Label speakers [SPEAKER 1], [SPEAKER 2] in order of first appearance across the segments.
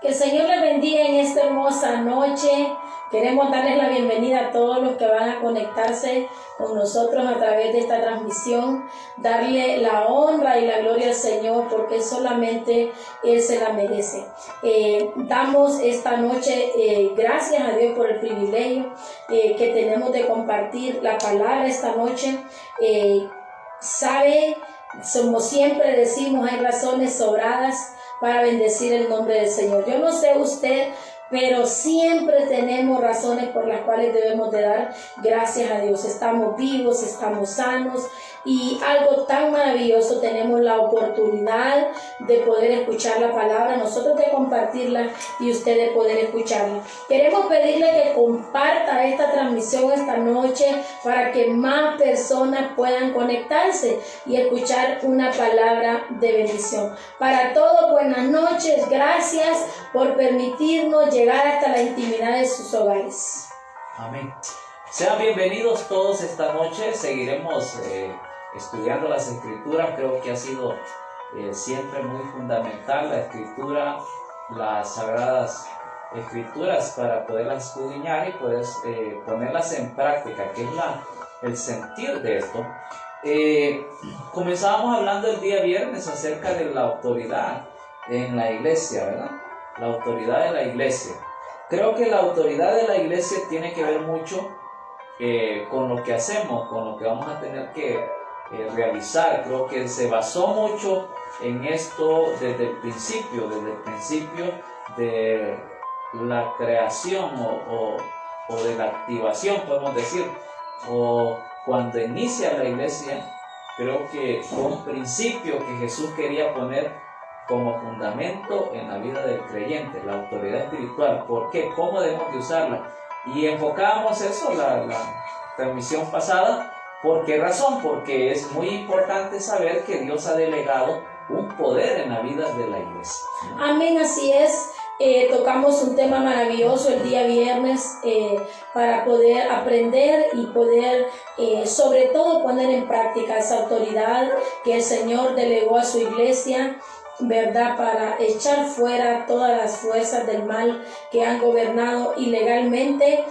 [SPEAKER 1] Que el Señor les bendiga en esta hermosa noche. Queremos darles la bienvenida a todos los que van a conectarse con nosotros a través de esta transmisión. Darle la honra y la gloria al Señor porque solamente Él se la merece. Damos esta noche gracias a Dios por el privilegio que tenemos de compartir la palabra esta noche. Como siempre decimos, hay razones sobradas para bendecir el nombre del Señor. Yo no sé usted, pero siempre tenemos razones por las cuales debemos de dar gracias a Dios. Estamos vivos, estamos sanos y algo tan maravilloso, tenemos la oportunidad de poder escuchar la palabra, nosotros de compartirla y usted de poder escucharla. Queremos pedirle que comparta esta transmisión esta noche para que más personas puedan conectarse y escuchar una palabra de bendición. Para todos, buenas noches, gracias por permitirnos llegar hasta la intimidad de sus hogares.
[SPEAKER 2] Amén. Sean bienvenidos todos esta noche. Seguiremos estudiando las Escrituras. Creo que ha sido siempre muy fundamental la Escritura, las Sagradas Escrituras, para poderlas escudriñar y poder ponerlas en práctica, que es el sentir de esto. Comenzábamos hablando el día viernes acerca de la autoridad en la iglesia, ¿verdad? La autoridad de la iglesia. Creo que la autoridad de la iglesia tiene que ver mucho con lo que hacemos, con lo que vamos a tener que realizar. Creo que se basó mucho en esto desde el principio de la creación o de la activación, podemos decir, o cuando inicia la iglesia. Creo que fue un principio que Jesús quería poner como fundamento en la vida del creyente, la autoridad espiritual. ¿Por qué? ¿Cómo debemos de usarla? Y enfocábamos eso la transmisión pasada. ¿Por qué razón? Porque es muy importante saber que Dios ha delegado un poder en la vida de la iglesia.
[SPEAKER 1] Amén, así es. Tocamos un tema maravilloso el día viernes para poder aprender y poder sobre todo poner en práctica esa autoridad que el Señor delegó a su iglesia, ¿verdad? Para echar fuera todas las fuerzas del mal que han gobernado ilegalmente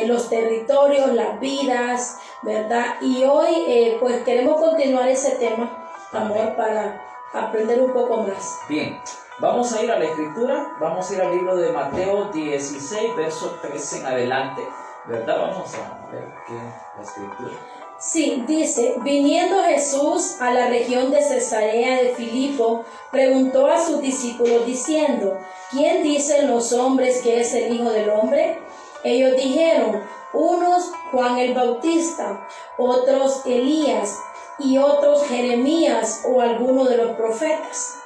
[SPEAKER 1] los territorios, las vidas, ¿verdad? Y hoy pues queremos continuar ese tema, amor, para aprender un poco más.
[SPEAKER 2] Bien, vamos a ir a la Escritura, vamos a ir al libro de Mateo 16, verso 13 en adelante, ¿verdad? Vamos a ver qué es la Escritura.
[SPEAKER 1] Sí, dice: viniendo Jesús a la región de Cesarea de Filipo, preguntó a sus discípulos diciendo: ¿quién dicen los hombres que es el Hijo del Hombre? Ellos dijeron: unos Juan el Bautista, otros Elías, y otros Jeremías o alguno de los profetas.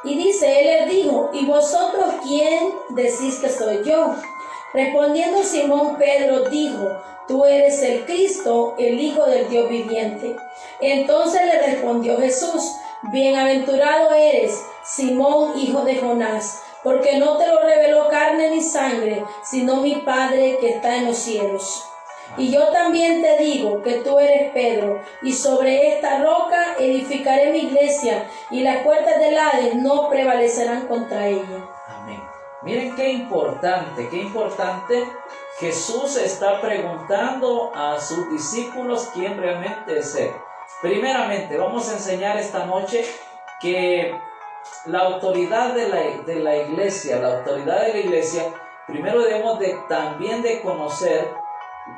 [SPEAKER 1] Y dice, él les dijo: ¿y vosotros quién decís que soy yo? Respondiendo Simón Pedro dijo: tú eres el Cristo, el Hijo del Dios viviente. Entonces le respondió Jesús: bienaventurado eres, Simón, hijo de Jonás, porque no te lo reveló carne ni sangre, sino mi Padre que está en los cielos. Y yo también te digo que tú eres Pedro, y sobre esta roca edificaré mi iglesia, y las puertas del Hades no prevalecerán contra ella.
[SPEAKER 2] Amén. Miren qué importante. Jesús está preguntando a sus discípulos quién realmente es Él. Primeramente, vamos a enseñar esta noche que la autoridad de la iglesia, primero debemos también de conocer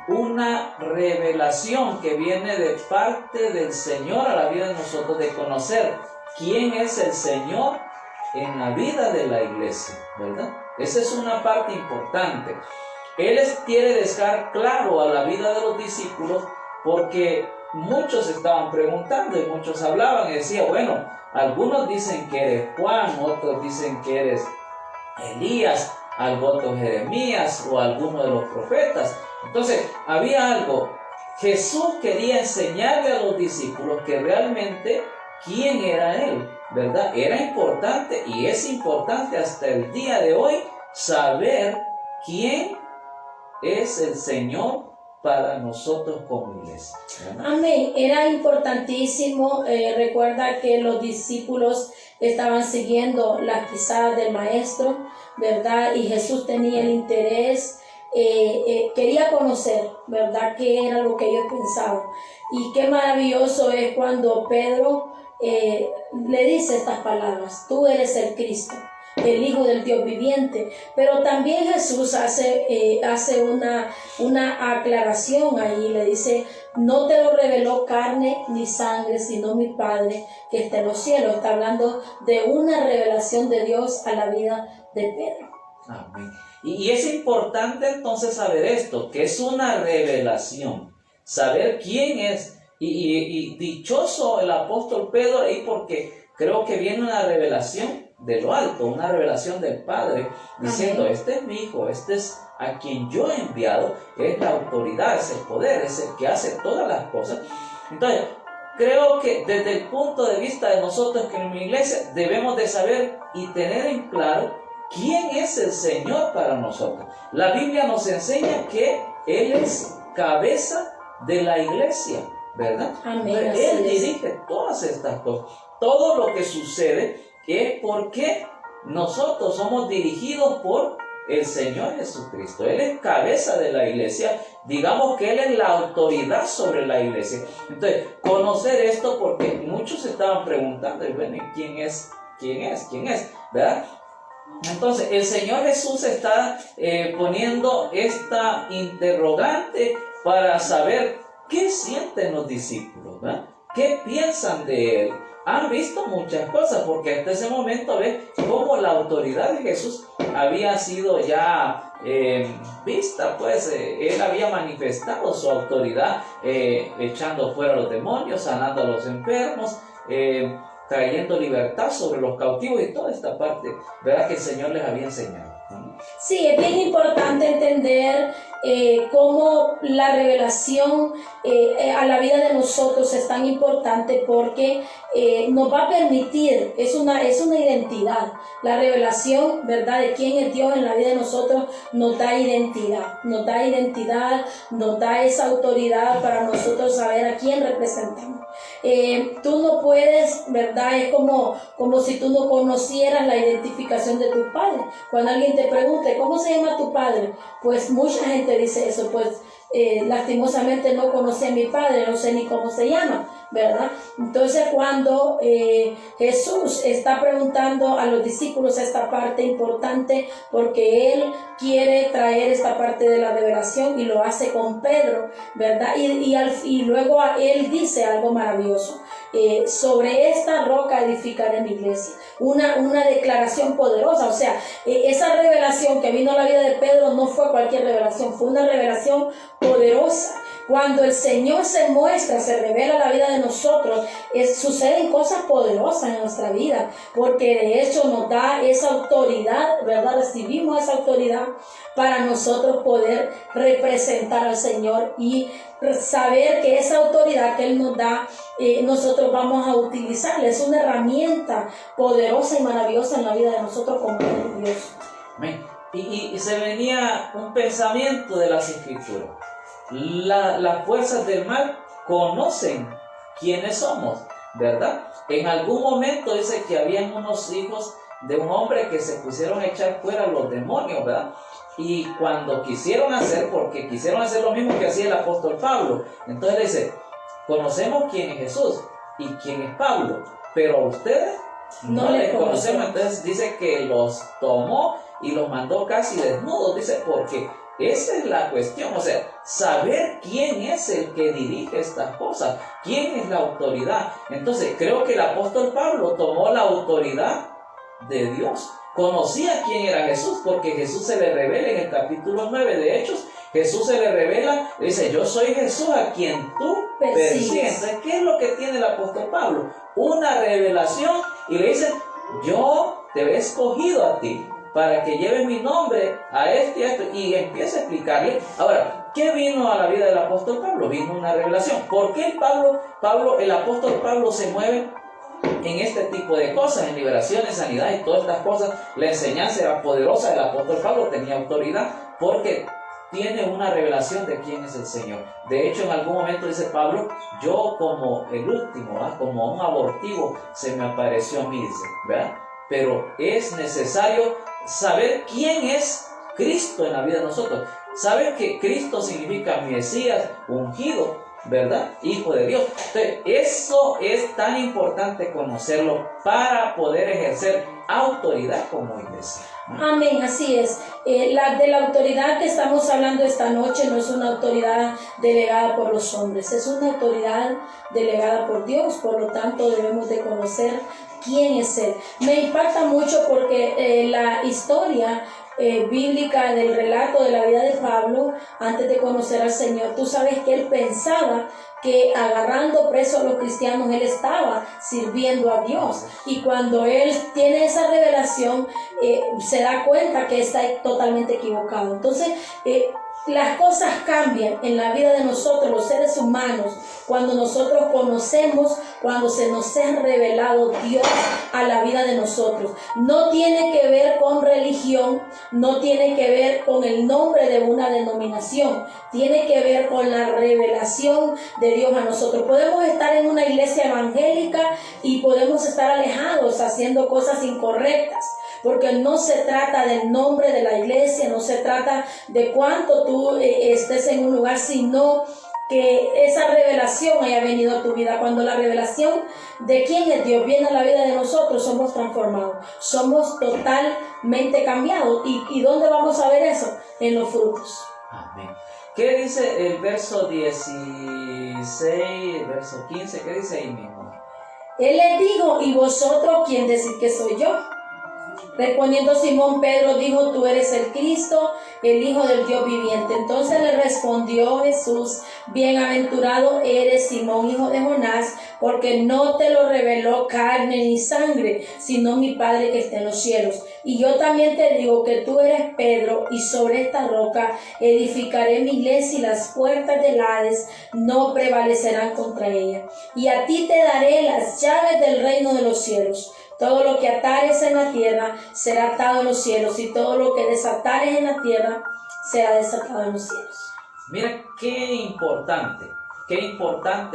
[SPEAKER 2] una revelación que viene de parte del Señor a la vida de nosotros, de conocer quién es el Señor en la vida de la iglesia, ¿verdad? Esa es una parte importante. Él quiere dejar claro a la vida de los discípulos, porque muchos estaban preguntando y muchos hablaban y decían, bueno, algunos dicen que eres Juan, otros dicen que eres Elías, otros Jeremías o alguno de los profetas. Entonces, había algo. Jesús quería enseñarle a los discípulos que realmente quién era Él, ¿verdad? Era importante y es importante hasta el día de hoy saber quién es el Señor para nosotros como iglesia, ¿verdad?
[SPEAKER 1] Amén. Era importantísimo. Recuerda que los discípulos estaban siguiendo las pisadas del maestro, ¿verdad? Y Jesús tenía el interés, quería conocer, ¿verdad?, qué era lo que ellos pensaban. Y qué maravilloso es cuando Pedro le dice estas palabras: tú eres el Cristo, el Hijo del Dios viviente. Pero también Jesús hace una aclaración ahí, le dice: no te lo reveló carne ni sangre, sino mi Padre que está en los cielos. Está hablando de una revelación de Dios a la vida de Pedro.
[SPEAKER 2] Amén. Y es importante entonces saber esto, que es una revelación, saber quién es, y dichoso el apóstol Pedro ahí, porque creo que viene una revelación de lo alto, una revelación del Padre, diciendo: amén, este es mi Hijo, este es a quien yo he enviado, es la autoridad, es el poder, es el que hace todas las cosas. Entonces, creo que desde el punto de vista de nosotros que en mi iglesia debemos de saber y tener en claro quién es el Señor para nosotros. La Biblia nos enseña que Él es cabeza de la iglesia, ¿verdad?
[SPEAKER 1] Amén.
[SPEAKER 2] Él dirige todas estas cosas. Todo lo que sucede es porque nosotros somos dirigidos por el Señor Jesucristo. Él es cabeza de la iglesia. Digamos que Él es la autoridad sobre la iglesia. Entonces, conocer esto, porque muchos estaban preguntando: bueno, ¿quién es? ¿Quién es? ¿Quién es? ¿Verdad? Entonces, el Señor Jesús está poniendo esta interrogante para saber qué sienten los discípulos, ¿verdad? ¿Qué piensan de Él? Han visto muchas cosas, porque hasta ese momento ven cómo la autoridad de Jesús había sido ya vista, pues Él había manifestado su autoridad, echando fuera a los demonios, sanando a los enfermos, trayendo libertad sobre los cautivos y toda esta parte, ¿verdad?, que el Señor les había enseñado.
[SPEAKER 1] Sí, es bien importante entender cómo la revelación a la vida de nosotros es tan importante, porque nos va a permitir, es una identidad. La revelación, ¿verdad?, de quién es Dios en la vida de nosotros nos da identidad, nos da esa autoridad para nosotros saber a quién representamos. Tú no puedes, ¿verdad? Es como si tú no conocieras la identificación de tu padre. Cuando alguien te pregunte: ¿cómo se llama tu padre? Pues mucha gente dice eso: pues lastimosamente no conocí a mi padre, no sé ni cómo se llama, ¿verdad? Entonces, cuando Jesús está preguntando a los discípulos esta parte importante, porque Él quiere traer esta parte de la revelación, y lo hace con Pedro, ¿verdad? Y luego Él dice algo maravilloso: sobre esta roca edificaré mi iglesia. Una declaración poderosa. O sea, esa revelación que vino a la vida de Pedro no fue cualquier revelación, fue una revelación poderosa. Cuando el Señor se muestra, se revela en la vida de nosotros, suceden cosas poderosas en nuestra vida, porque de hecho nos da esa autoridad, ¿verdad? Recibimos esa autoridad para nosotros poder representar al Señor y saber que esa autoridad que Él nos da, nosotros vamos a utilizarla. Es una herramienta poderosa y maravillosa en la vida de nosotros como Dios.
[SPEAKER 2] Amén. Y se venía un pensamiento de las Escrituras. Las fuerzas del mal conocen quiénes somos, ¿verdad? En algún momento dice que habían unos hijos de un hombre que se pusieron a echar fuera a los demonios, ¿verdad? Y cuando quisieron hacer lo mismo que hacía el apóstol Pablo, entonces le dice: conocemos quién es Jesús y quién es Pablo, pero a ustedes no les conocemos. Entonces dice que los tomó y los mandó casi desnudos, dice, porque esa es la cuestión, o sea, saber quién es el que dirige estas cosas, quién es la autoridad. Entonces creo que el apóstol Pablo tomó la autoridad de Dios, conocía quién era Jesús, porque Jesús se le revela en el capítulo 9 de Hechos. Jesús se le revela, dice: yo soy Jesús a quien tú persigues. Entonces, ¿qué es lo que tiene el apóstol Pablo? Una revelación, y le dice: yo te he escogido a ti para que lleves mi nombre a este y a este, y empieza a explicarle. Ahora, ¿qué vino a la vida del apóstol Pablo? Vino una revelación. ¿Por qué el apóstol Pablo se mueve en este tipo de cosas, en liberación, en sanidad y todas estas cosas? La enseñanza era poderosa, el apóstol Pablo tenía autoridad, porque tiene una revelación de quién es el Señor. De hecho, en algún momento dice Pablo, yo como el último, ¿verdad? Como un abortivo se me apareció a mí, dice, ¿verdad? Pero es necesario saber quién es Cristo en la vida de nosotros. Saber que Cristo significa Mesías, ungido, ¿verdad? Hijo de Dios. Entonces, eso es tan importante conocerlo para poder ejercer autoridad como iglesia.
[SPEAKER 1] Amén, así es. De la autoridad que estamos hablando esta noche no es una autoridad delegada por los hombres, es una autoridad delegada por Dios, por lo tanto debemos de conocer quién es Él. Me impacta mucho porque la historia bíblica del relato de la vida de Pablo, antes de conocer al Señor, tú sabes que él pensaba que agarrando presos a los cristianos, él estaba sirviendo a Dios. Y cuando él tiene esa revelación, se da cuenta que está totalmente equivocado. Entonces, las cosas cambian en la vida de nosotros, los seres humanos, cuando nosotros conocemos, cuando se nos ha revelado Dios a la vida de nosotros. No tiene que ver con religión, no tiene que ver con el nombre de una denominación, tiene que ver con la revelación de Dios a nosotros. Podemos estar en una iglesia evangélica y podemos estar alejados haciendo cosas incorrectas, porque no se trata del nombre de la iglesia, no se trata de cuánto tú estés en un lugar, sino que esa revelación haya venido a tu vida. Cuando la revelación de quién es Dios viene a la vida de nosotros, somos transformados, somos totalmente cambiados. ¿Y dónde vamos a ver eso? En los frutos.
[SPEAKER 2] Amén. ¿Qué dice el verso 16, el verso 15? ¿Qué dice ahí mismo?
[SPEAKER 1] Él les dijo: ¿y vosotros quién decís que soy yo? Respondiendo Simón Pedro dijo: tú eres el Cristo, el Hijo del Dios viviente. Entonces le respondió Jesús: bienaventurado eres, Simón, hijo de Jonás, porque no te lo reveló carne ni sangre, sino mi Padre que está en los cielos. Y yo también te digo que tú eres Pedro, y sobre esta roca edificaré mi iglesia, y las puertas del Hades no prevalecerán contra ella. Y a ti te daré las llaves del reino de los cielos. Todo lo que atares en la tierra será atado en los cielos, y todo lo que desatares en la tierra será desatado en los cielos.
[SPEAKER 2] Mira qué importante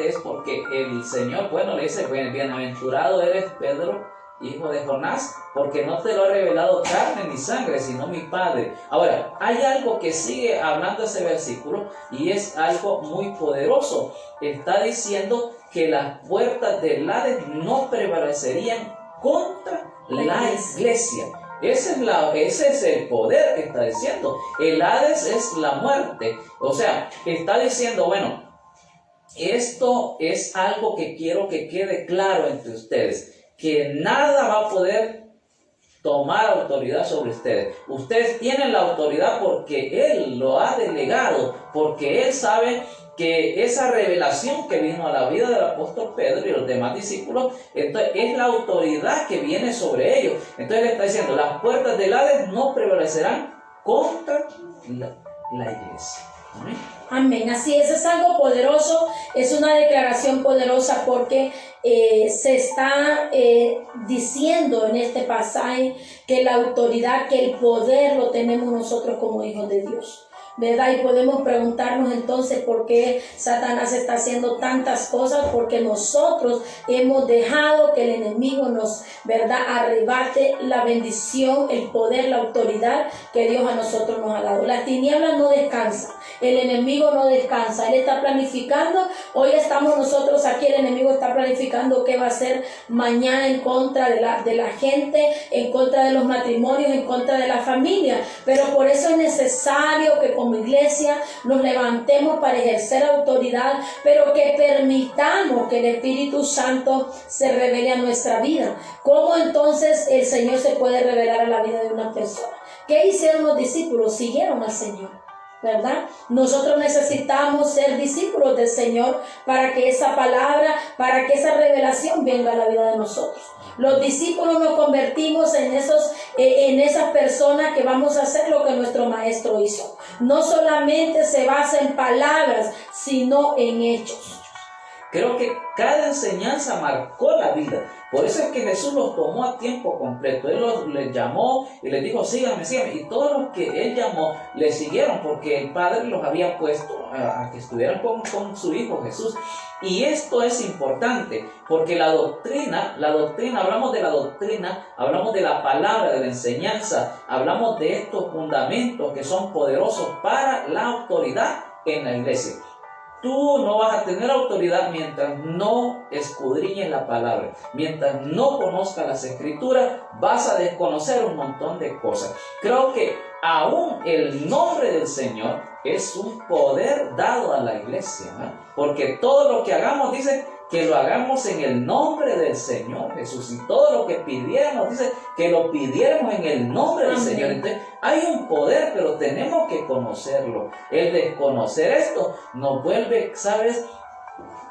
[SPEAKER 2] es, porque el Señor, bueno, le dice: bienaventurado eres Pedro, hijo de Jonás, porque no te lo ha revelado carne ni sangre, sino mi Padre. Ahora, hay algo que sigue hablando ese versículo, y es algo muy poderoso. Está diciendo que las puertas del Hades no prevalecerían contra la iglesia. Ese es el poder que está diciendo. El Hades es la muerte. O sea, está diciendo, bueno, esto es algo que quiero que quede claro entre ustedes, que nada va a poder tomar autoridad sobre ustedes. Ustedes tienen la autoridad porque Él lo ha delegado, porque Él sabe que esa revelación que vino a la vida del apóstol Pedro y los demás discípulos, entonces es la autoridad que viene sobre ellos. Entonces le está diciendo: las puertas del Hades no prevalecerán contra la iglesia. Amén.
[SPEAKER 1] Amén, así es algo poderoso, es una declaración poderosa, porque se está diciendo en este pasaje que la autoridad, que el poder lo tenemos nosotros como hijos de Dios, ¿verdad? Y podemos preguntarnos entonces por qué Satanás está haciendo tantas cosas, porque nosotros hemos dejado que el enemigo nos, ¿verdad?, arrebate la bendición, el poder, la autoridad que Dios a nosotros nos ha dado. Las tinieblas no descansan, el enemigo no descansa, él está planificando. Hoy estamos nosotros aquí, el enemigo está planificando qué va a hacer mañana en contra de la gente, en contra de los matrimonios, en contra de la familia. Pero por eso es necesario que como iglesia nos levantemos para ejercer autoridad, pero que permitamos que el Espíritu Santo se revele a nuestra vida. ¿Cómo entonces el Señor se puede revelar a la vida de una persona? ¿Qué hicieron los discípulos? Siguieron al Señor, ¿verdad? Nosotros necesitamos ser discípulos del Señor para que esa palabra, para que esa revelación venga a la vida de nosotros. Los discípulos nos convertimos en esas personas que vamos a hacer lo que nuestro maestro hizo. No solamente se basa en palabras, sino en hechos.
[SPEAKER 2] Creo que cada enseñanza marcó la vida. Por eso es que Jesús los tomó a tiempo completo. Él les llamó y les dijo, síganme, síganme. Y todos los que Él llamó le siguieron porque el Padre los había puesto a que estuvieran con su Hijo Jesús. Y esto es importante porque la doctrina, hablamos de la doctrina, hablamos de la palabra, de la enseñanza, hablamos de estos fundamentos que son poderosos para la autoridad en la iglesia. Tú no vas a tener autoridad mientras no escudriñes la palabra. Mientras no conozcas las escrituras, vas a desconocer un montón de cosas. Creo que aún el nombre del Señor es un poder dado a la iglesia, ¿no? Porque todo lo que hagamos, dice que lo hagamos en el nombre del Señor Jesús. Y todo lo que pidiéramos, dice que lo pidiéramos en el nombre del Señor. Entonces, hay un poder, pero tenemos que conocerlo. El desconocer esto nos vuelve, ¿sabes?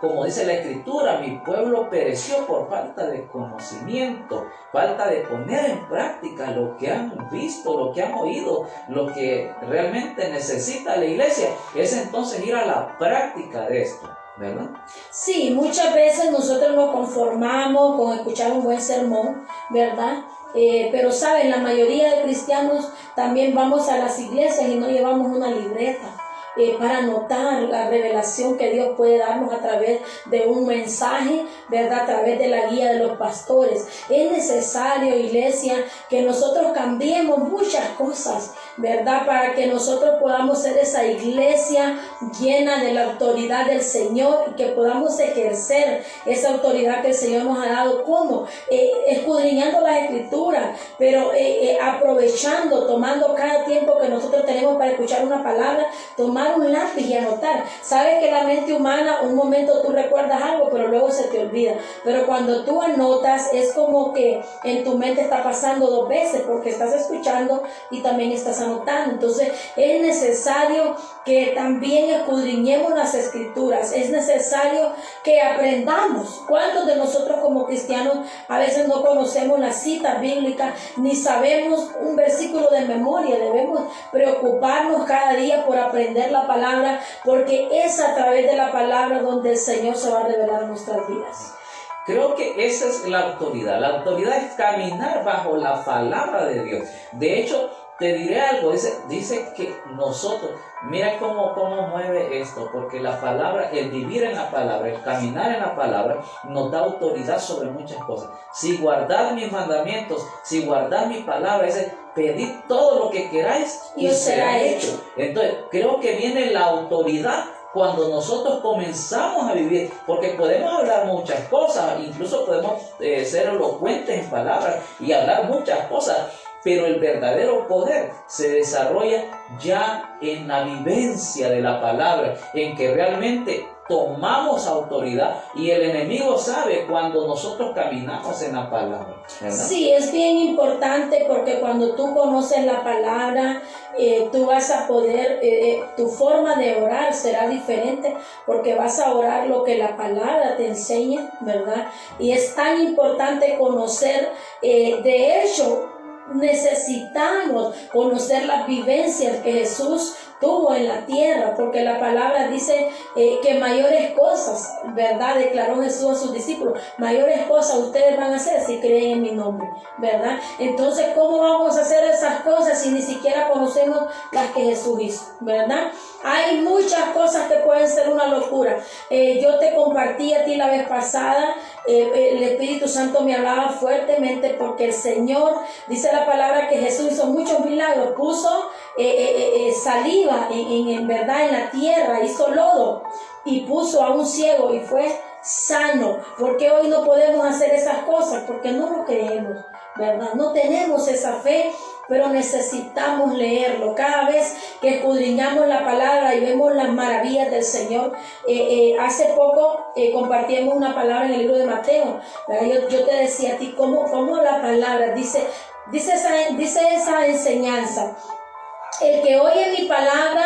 [SPEAKER 2] Como dice la Escritura, mi pueblo pereció por falta de conocimiento, falta de poner en práctica lo que han visto, lo que han oído, lo que realmente necesita la iglesia. Es entonces ir a la práctica de esto, ¿verdad?
[SPEAKER 1] Sí, muchas veces nosotros nos conformamos con escuchar un buen sermón, ¿verdad? Pero saben, la mayoría de cristianos también vamos a las iglesias y no llevamos una libreta para anotar la revelación que Dios puede darnos a través de un mensaje, ¿verdad? A través de la guía de los pastores. Es necesario, iglesia, que nosotros cambiemos muchas cosas, ¿verdad? Para que nosotros podamos ser esa iglesia llena de la autoridad del Señor y que podamos ejercer esa autoridad que el Señor nos ha dado. ¿Cómo? Escudriñando las escrituras, pero aprovechando, tomando cada tiempo que nosotros tenemos para escuchar una palabra, tomar un lápiz y anotar. Sabes que la mente humana, un momento tú recuerdas algo, pero luego se te olvida. Pero cuando tú anotas, es como que en tu mente está pasando dos veces, porque estás escuchando y también estás anotando. Entonces es necesario que también escudriñemos las escrituras. Es necesario que aprendamos. ¿Cuántos de nosotros como cristianos a veces no conocemos las citas bíblicas ni sabemos un versículo de memoria? Debemos preocuparnos cada día por aprender la palabra, porque es a través de la palabra donde el Señor se va a revelar en nuestras vidas.
[SPEAKER 2] Creo que esa es la autoridad. La autoridad es caminar bajo la palabra de Dios. De hecho, te diré algo, dice que nosotros, mira cómo mueve esto, porque la palabra, el vivir en la palabra, el caminar en la palabra, nos da autoridad sobre muchas cosas. Si guardad mis mandamientos, si guardad mi palabra, dice, pedid todo lo que queráis y os será hecho. Entonces, creo que viene la autoridad cuando nosotros comenzamos a vivir, porque podemos hablar muchas cosas, incluso podemos ser elocuentes en palabras y hablar muchas cosas, pero el verdadero poder se desarrolla ya en la vivencia de la palabra, en que realmente tomamos autoridad y el enemigo sabe cuando nosotros caminamos en la palabra, ¿verdad?
[SPEAKER 1] Sí, es bien importante porque cuando tú conoces la palabra, tú vas a poder, tu forma de orar será diferente porque vas a orar lo que la palabra te enseña, ¿verdad? Y es tan importante conocer, de hecho, necesitamos conocer las vivencias que Jesús tuvo en la tierra, porque la palabra dice que mayores cosas, ¿verdad? Declaró Jesús a sus discípulos, mayores cosas ustedes van a hacer si creen en mi nombre, ¿verdad? Entonces, ¿cómo vamos a hacer esas cosas si ni siquiera conocemos las que Jesús hizo, ¿verdad? Hay muchas cosas que pueden ser una locura. Yo te compartí a ti la vez pasada, el Espíritu Santo me hablaba fuertemente porque el Señor, dice la palabra que Jesús hizo muchos milagros, puso saliva en verdad en la tierra, hizo lodo y puso a un ciego y fue sano. Porque hoy no podemos hacer esas cosas porque no lo creemos, ¿verdad? No tenemos esa fe, pero necesitamos leerlo. Cada vez que escudriñamos la palabra y vemos las maravillas del Señor, hace poco compartimos una palabra en el libro de Mateo, ¿verdad? Yo te decía a ti cómo la palabra dice esa enseñanza: el que oye mi palabra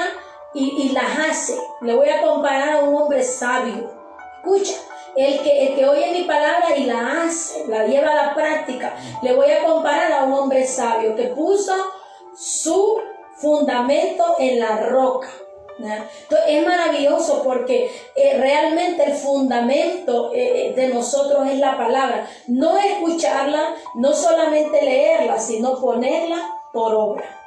[SPEAKER 1] y las hace, le voy a comparar a un hombre sabio. Escucha, el que oye mi palabra y la hace, la lleva a la práctica, le voy a comparar a un hombre sabio que puso su fundamento en la roca. ¿verdad? Entonces es maravilloso porque realmente el fundamento de nosotros es la palabra. No escucharla, no solamente leerla, sino ponerla por obra.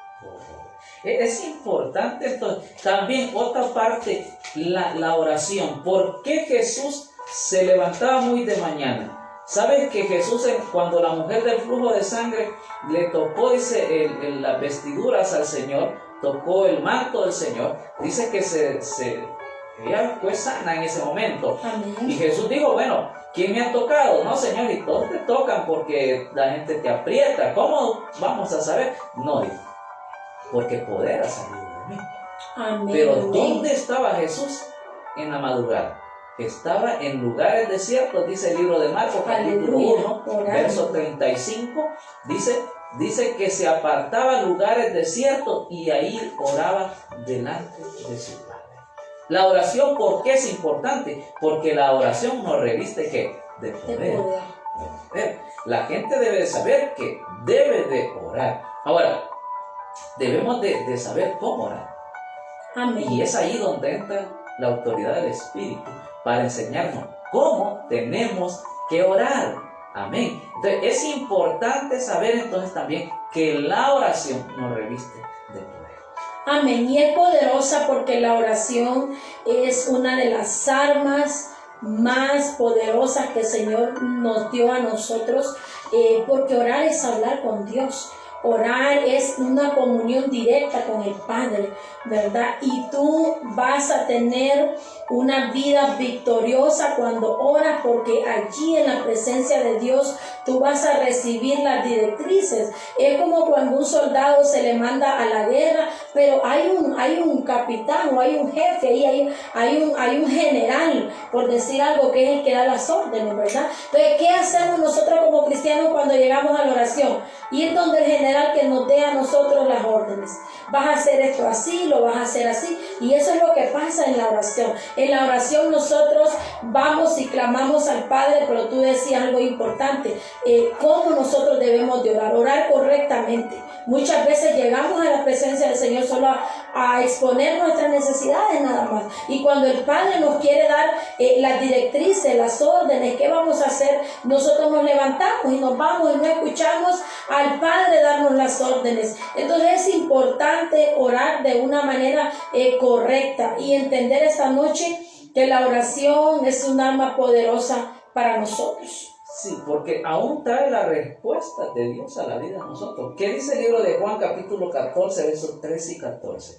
[SPEAKER 2] Es importante esto. También otra parte, la oración. ¿Por qué Jesús se levantaba muy de mañana? ¿Sabes que Jesús, cuando la mujer del flujo de sangre le tocó, dice, las vestiduras al Señor, tocó el manto del Señor, dice que ella fue sana en ese momento?
[SPEAKER 1] Amén.
[SPEAKER 2] Y Jesús dijo, bueno, ¿quién me ha tocado? No, Señor, y todos te tocan porque la gente te aprieta. ¿Cómo vamos a saber? No, dijo, porque poder ha salido de mí.
[SPEAKER 1] Amén.
[SPEAKER 2] Pero
[SPEAKER 1] Amén.
[SPEAKER 2] ¿dónde estaba Jesús en la madrugada? Estaba en lugares desiertos, dice el libro de Marcos, capítulo 1, verso 35, dice que se apartaba a lugares desiertos y ahí oraba delante de su Padre. La oración, ¿por qué es importante? Porque la oración nos reviste ¿qué? De poder. La gente debe de saber que debe de orar. Ahora, debemos de saber cómo orar.
[SPEAKER 1] Amén.
[SPEAKER 2] Y es ahí donde entra la autoridad del Espíritu para enseñarnos cómo tenemos que orar. Amén. Entonces es importante saber entonces también que la oración nos reviste de poder.
[SPEAKER 1] Amén. Y es poderosa porque la oración es una de las armas más poderosas que el Señor nos dio a nosotros, porque orar es hablar con Dios. Orar es una comunión directa con el Padre, ¿verdad? Y tú vas a tener una vida victoriosa cuando oras, porque allí en la presencia de Dios tú vas a recibir las directrices. Es como cuando un soldado se le manda a la guerra, pero hay un capitán o hay un jefe, hay un general, por decir algo, que es el que da las órdenes, ¿verdad? Entonces, ¿qué hacemos nosotros como cristianos cuando llegamos a la oración? Ir donde el general que nos dé a nosotros las órdenes. Vas a hacer esto así, lo vas a hacer así. Y eso es lo que pasa en la oración. En la oración nosotros vamos y clamamos al Padre, pero tú decías algo importante. ¿Cómo nosotros debemos de orar? Orar correctamente. Muchas veces llegamos a la presencia del Señor solo a exponer nuestras necesidades nada más. Y cuando el Padre nos quiere dar las directrices, las órdenes, ¿qué vamos a hacer? Nosotros nos levantamos y nos vamos y no escuchamos al Padre darnos las órdenes. Entonces es importante orar de una manera correcta y entender esta noche que la oración es un arma poderosa para nosotros.
[SPEAKER 2] Sí, porque aún trae la respuesta de Dios a la vida de nosotros. ¿Qué dice el libro de Juan capítulo 14, versos 13 y 14?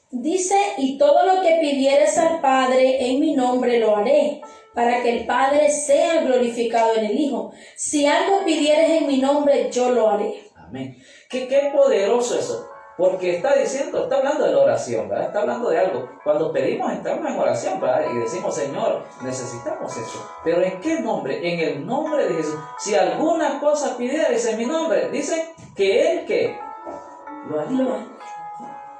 [SPEAKER 1] Dice, y todo lo que pidieres al Padre en mi nombre lo haré, para que el Padre sea glorificado en el Hijo. Si algo pidieres en mi nombre, yo lo haré.
[SPEAKER 2] Amén. Qué poderoso eso. Porque está hablando de la oración, ¿verdad? Está hablando de algo. Cuando pedimos, entramos en oración, ¿verdad? Y decimos, Señor, necesitamos eso. Pero ¿en qué nombre? En el nombre de Jesús. Si alguna cosa pidieres en mi nombre, dice que Él, ¿qué? Lo hará.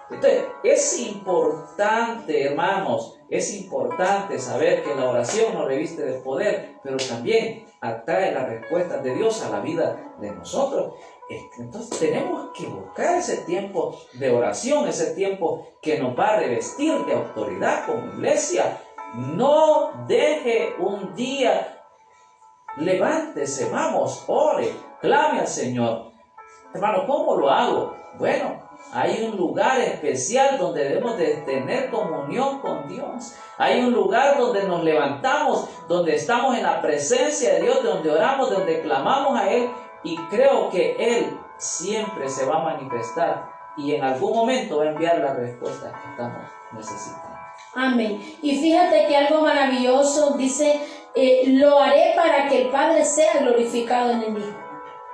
[SPEAKER 2] Entonces, es importante, hermanos, es importante saber que la oración nos reviste de poder, pero también atrae las respuestas de Dios a la vida de nosotros. Entonces tenemos que buscar ese tiempo de oración, ese tiempo que nos va a revestir de autoridad como iglesia. No deje un día, levántese, vamos, ore, clame al Señor. Hermano, ¿cómo lo hago? Bueno, hay un lugar especial donde debemos de tener comunión con Dios. Hay un lugar donde nos levantamos, donde estamos en la presencia de Dios, donde oramos, donde clamamos a Él. Y creo que Él siempre se va a manifestar y en algún momento va a enviar la respuesta que estamos necesitando.
[SPEAKER 1] Amén. Y fíjate que algo maravilloso dice, lo haré para que el Padre sea glorificado en el Hijo.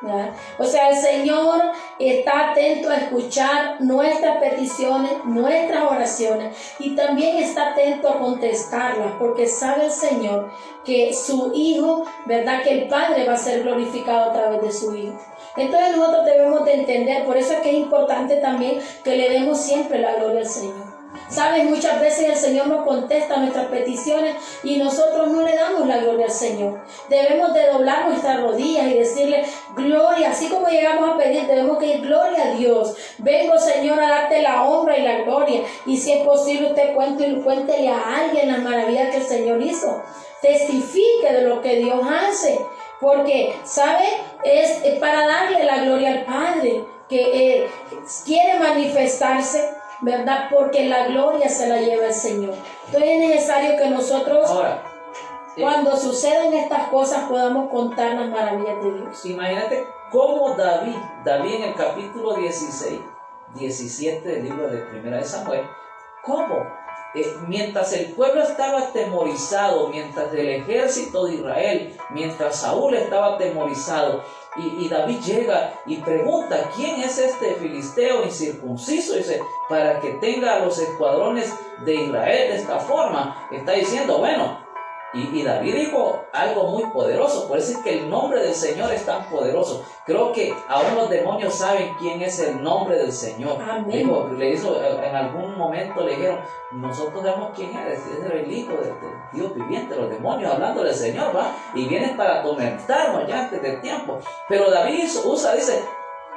[SPEAKER 1] ¿verdad? O sea, el Señor está atento a escuchar nuestras peticiones, nuestras oraciones, y también está atento a contestarlas, porque sabe el Señor que su Hijo, ¿verdad? Que el Padre va a ser glorificado a través de su Hijo. Entonces nosotros debemos de entender, por eso es que es importante también que le demos siempre la gloria al Señor. Sabes, muchas veces el Señor nos contesta nuestras peticiones y nosotros no le damos la gloria al Señor. Debemos de doblar nuestras rodillas y decirle gloria, así como llegamos a pedir, debemos que ir gloria a Dios. Vengo, Señor, a darte la honra y la gloria. Y si es posible, usted cuéntele a alguien las maravillas que el Señor hizo. Testifique de lo que Dios hace, porque, ¿sabe? Es para darle la gloria al Padre, que quiere manifestarse, ¿verdad? Porque la gloria se la lleva el Señor. Entonces es necesario que nosotros, cuando sucedan estas cosas, podamos contar las maravillas de Dios.
[SPEAKER 2] Imagínate cómo David en el capítulo 17 del libro de Primera de Samuel, cómo mientras el pueblo estaba atemorizado, mientras el ejército de Israel, mientras Saúl estaba atemorizado, y David llega y pregunta, ¿quién es este filisteo incircunciso? Dice, para que tenga a los escuadrones de Israel de esta forma. Está diciendo, bueno, y David dijo algo muy poderoso, por eso es que el nombre del Señor es tan poderoso. Creo que aún los demonios saben quién es el nombre del Señor.
[SPEAKER 1] Amén.
[SPEAKER 2] En algún momento le dijeron, nosotros sabemos quién eres, es el Hijo del Dios viviente. Los demonios hablando del Señor, ¿va? Y vienen para atormentarnos ya antes del tiempo. Pero David dice,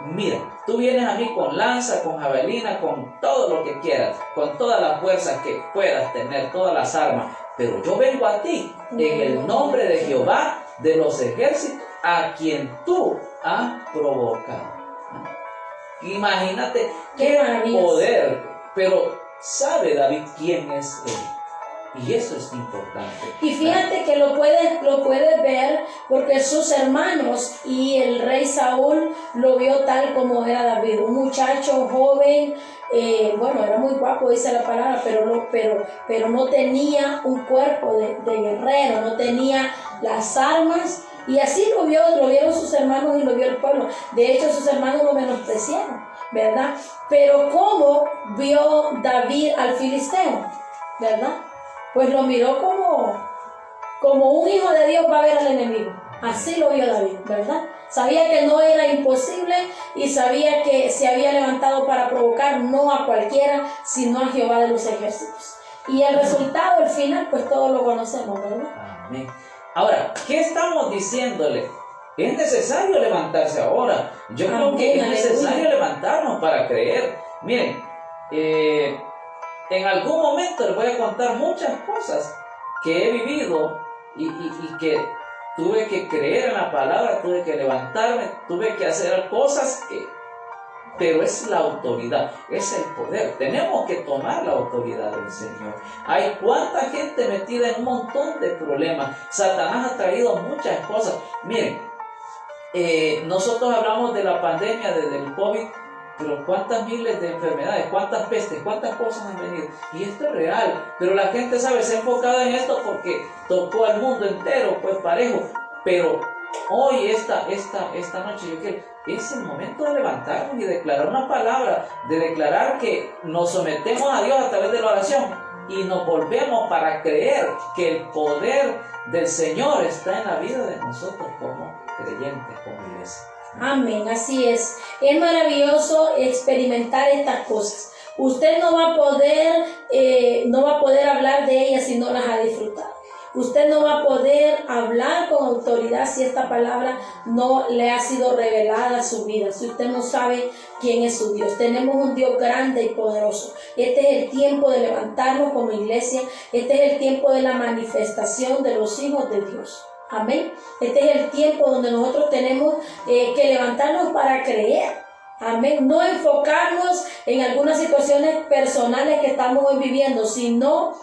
[SPEAKER 2] mira, tú vienes a mí con lanza, con jabalina, con todo lo que quieras, con todas las fuerzas que puedas tener, todas las armas, pero yo vengo a ti en el nombre de Jehová de los ejércitos, a quien tú has provocado. Imagínate qué poder, pero ¿sabe David quién es él? Y eso es importante.
[SPEAKER 1] Y fíjate que lo puedes ver porque sus hermanos y el rey Saúl lo vio tal como era David, un muchacho joven, bueno, era muy guapo, dice la palabra, pero no tenía un cuerpo de guerrero, no tenía las armas, y así lo vieron sus hermanos y lo vio el pueblo. De hecho, sus hermanos lo menospreciaron, ¿verdad? Pero ¿cómo vio David al filisteo? ¿Verdad? Pues lo miró como un hijo de Dios va a ver al enemigo. Así lo vio David, ¿verdad? Sabía que no era imposible y sabía que se había levantado para provocar no a cualquiera, sino a Jehová de los ejércitos. Y el resultado, el final, pues todos lo conocemos, ¿verdad?
[SPEAKER 2] Amén. Ahora, ¿qué estamos diciéndole? Es necesario levantarse ahora. Yo creo que es necesario levantarnos para creer. Miren, en algún momento les voy a contar muchas cosas que he vivido y que tuve que creer en la palabra, tuve que levantarme, tuve que hacer cosas pero es la autoridad, es el poder. Tenemos que tomar la autoridad del Señor. Hay cuánta gente metida en un montón de problemas. Satanás ha traído muchas cosas. Miren, nosotros hablamos de la pandemia, desde el COVID, pero cuántas miles de enfermedades, cuántas pestes, cuántas cosas han venido. Y esto es real. Pero la gente sabe, se ha enfocado en esto porque tocó al mundo entero, pues parejo. Pero hoy, esta noche, yo quiero, es el momento de levantarnos y declarar una palabra, de declarar que nos sometemos a Dios a través de la oración y nos volvemos para creer que el poder del Señor está en la vida de nosotros como creyentes, como iglesia.
[SPEAKER 1] Amén, así es. Es maravilloso experimentar estas cosas. Usted no va a poder hablar de ellas si no las ha disfrutado. Usted no va a poder hablar con autoridad si esta palabra no le ha sido revelada a su vida, si usted no sabe quién es su Dios. Tenemos un Dios grande y poderoso. Este es el tiempo de levantarnos como iglesia. Este es el tiempo de la manifestación de los hijos de Dios. Amén. Este es el tiempo donde nosotros tenemos que levantarnos para creer. Amén. No enfocarnos en algunas situaciones personales que estamos hoy viviendo, sino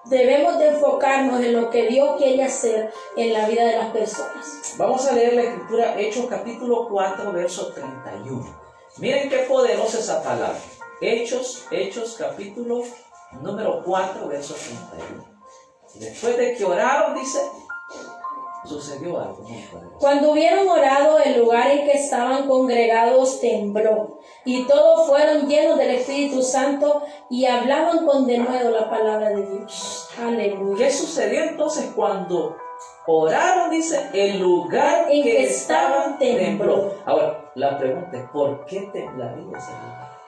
[SPEAKER 1] debemos de enfocarnos en lo que Dios quiere hacer en la vida de las personas.
[SPEAKER 2] Vamos a leer la escritura, Hechos capítulo 4, verso 31. Miren qué poderosa esa palabra. Hechos capítulo número 4, verso 31. Después de que oraron, dice, sucedió algo muy poderoso.
[SPEAKER 1] Cuando hubieron orado, el lugar en que estaban congregados tembló, y todos fueron llenos del Espíritu Santo y hablaban con denuedo la palabra de Dios. Aleluya.
[SPEAKER 2] ¿Qué sucedió entonces cuando oraron? Dice, el lugar en que estaban tembló. Ahora, la pregunta es, ¿por qué temblaría ese lugar?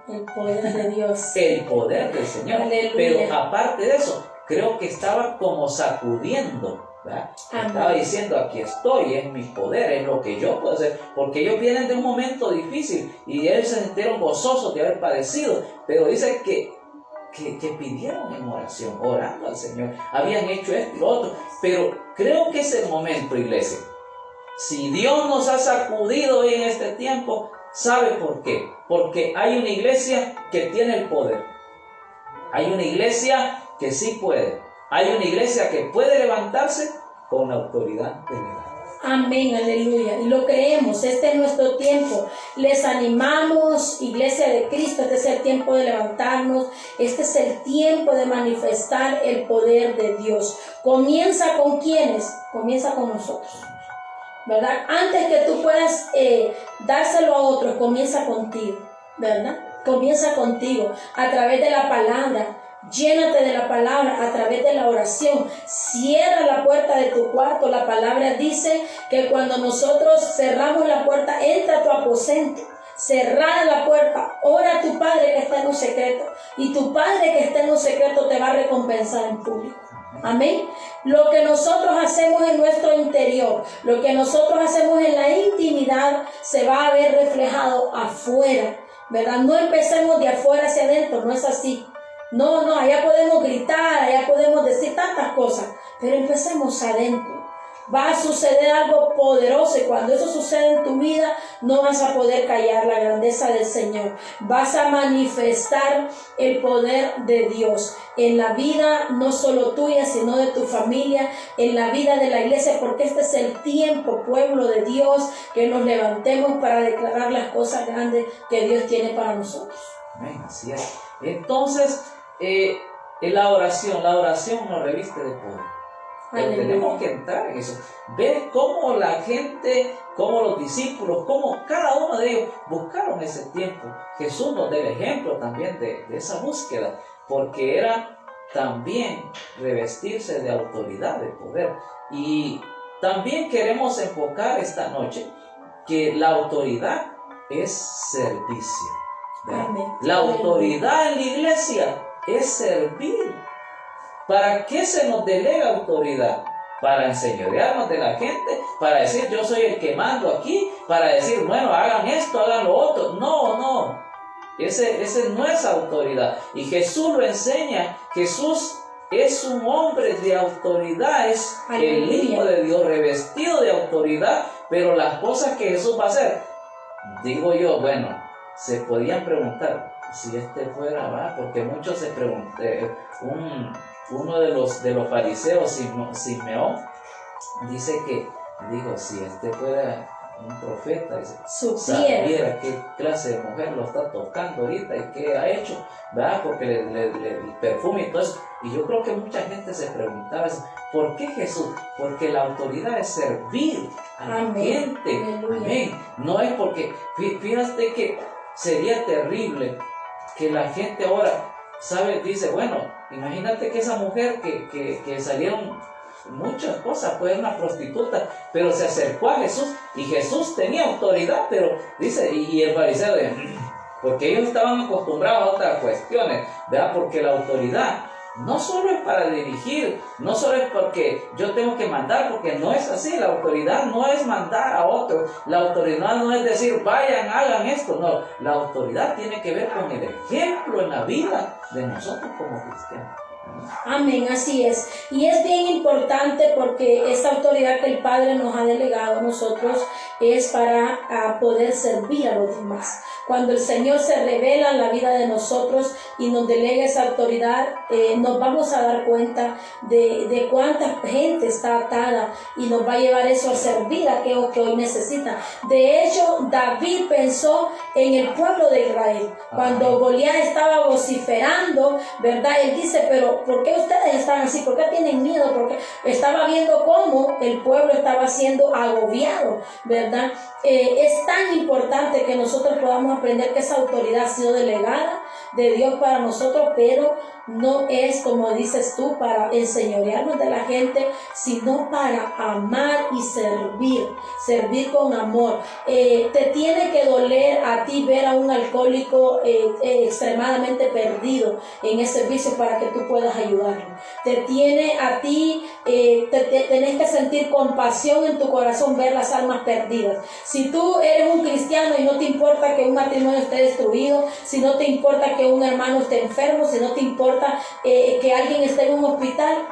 [SPEAKER 1] El poder de Dios.
[SPEAKER 2] El poder del Señor.
[SPEAKER 1] Aleluya.
[SPEAKER 2] Pero aparte de eso, creo que estaba como sacudiendo, ¿verdad? Estaba diciendo, aquí estoy, es mi poder, es lo que yo puedo hacer, porque ellos vienen de un momento difícil y ellos se sintieron gozosos de haber padecido, pero dice que pidieron en oración, orando al Señor, habían hecho esto y lo otro, pero creo que es el momento, iglesia. Si Dios nos ha sacudido hoy en este tiempo, ¿sabe por qué? Porque hay una iglesia que tiene el poder. Hay una iglesia que sí puede. Hay una iglesia que puede levantarse con la autoridad delegada.
[SPEAKER 1] Amén, aleluya. Y lo creemos, este es nuestro tiempo. Les animamos, Iglesia de Cristo, este es el tiempo de levantarnos, este es el tiempo de manifestar el poder de Dios. ¿Comienza con quiénes? Comienza con nosotros, ¿verdad? Antes que tú puedas dárselo a otros, comienza contigo, ¿verdad? Comienza contigo, a través de la palabra. Llénate de la palabra a través de la oración. Cierra la puerta de tu cuarto. La palabra dice que cuando nosotros cerramos la puerta, entra a tu aposento. Cerrada la puerta, ora a tu Padre que está en un secreto. Y tu Padre que está en un secreto te va a recompensar en público. Amén. Lo que nosotros hacemos en nuestro interior, lo que nosotros hacemos en la intimidad, se va a ver reflejado afuera, ¿verdad? No empecemos de afuera hacia adentro, no es así. No, allá podemos gritar, allá podemos decir tantas cosas, pero empecemos adentro. Va a suceder algo poderoso y cuando eso sucede en tu vida, no vas a poder callar la grandeza del Señor. Vas a manifestar el poder de Dios en la vida, no solo tuya, sino de tu familia, en la vida de la iglesia, porque este es el tiempo, pueblo de Dios, que nos levantemos para declarar las cosas grandes que Dios tiene para nosotros.
[SPEAKER 2] Amén, así es. Entonces, la oración nos reviste de poder. Pero tenemos que entrar en eso. Ver cómo la gente, cómo los discípulos, cómo cada uno de ellos buscaron ese tiempo. Jesús nos da el ejemplo también de esa búsqueda, porque era también revestirse de autoridad, de poder. Y también queremos enfocar esta noche que la autoridad es servicio. La autoridad en la iglesia es servir. ¿Para qué se nos delega autoridad? Para enseñorearnos de la gente, para decir yo soy el que mando aquí, para decir bueno hagan esto, hagan lo otro. No, ese no es autoridad. Y Jesús lo enseña. Jesús es un hombre de autoridad, es el Hijo de Dios revestido de autoridad, pero las cosas que Jesús va a hacer, digo yo, bueno, se podían preguntar si fuera, ¿verdad? Porque muchos se preguntan, uno de los fariseos, Simeón, dice que, digo, si fuera un profeta, dice, sabiera qué clase de mujer lo está tocando ahorita y qué ha hecho, ¿verdad? Porque el perfume y todo eso. Y yo creo que mucha gente se preguntaba eso. ¿Por qué Jesús? Porque la autoridad es servir a la gente. Amén. No es porque, fíjate que sería terrible que la gente ahora, dice, bueno, imagínate que esa mujer que salieron muchas cosas, puede ser una prostituta, pero se acercó a Jesús y Jesús tenía autoridad, pero dice, y el fariseo, porque ellos estaban acostumbrados a otras cuestiones, ¿verdad? Porque la autoridad no solo es para dirigir, no solo es porque yo tengo que mandar, porque no es así. La autoridad no es mandar a otros, la autoridad no es decir vayan, hagan esto, no. La autoridad tiene que ver con el ejemplo en la vida de nosotros como cristianos.
[SPEAKER 1] Amén, así es. Y es bien importante porque esta autoridad que el Padre nos ha delegado a nosotros es para poder servir a los demás. Cuando el Señor se revela en la vida de nosotros y nos delega esa autoridad, nos vamos a dar cuenta de cuánta gente está atada y nos va a llevar eso a servir a aquellos que hoy necesitan. De hecho, David pensó en el pueblo de Israel. Cuando Goliat estaba vociferando, ¿verdad? Él dice, pero ¿por qué ustedes están así? ¿Por qué tienen miedo? Porque estaba viendo cómo el pueblo estaba siendo agobiado, ¿verdad? Es tan importante que nosotros podamos aprender que esa autoridad ha sido delegada de Dios para nosotros, pero no es, como dices tú, para enseñorearnos de la gente, sino para amar y servir con amor. Te tiene que doler a ti ver a un alcohólico extremadamente perdido en ese vicio para que tú puedas ayudarlo. Te tiene a ti, tenés que sentir compasión en tu corazón ver las almas perdidas. Si tú eres un cristiano y no te importa que un matrimonio esté destruido, si no te importa que un hermano esté enfermo, si no te importa que alguien esté en un hospital,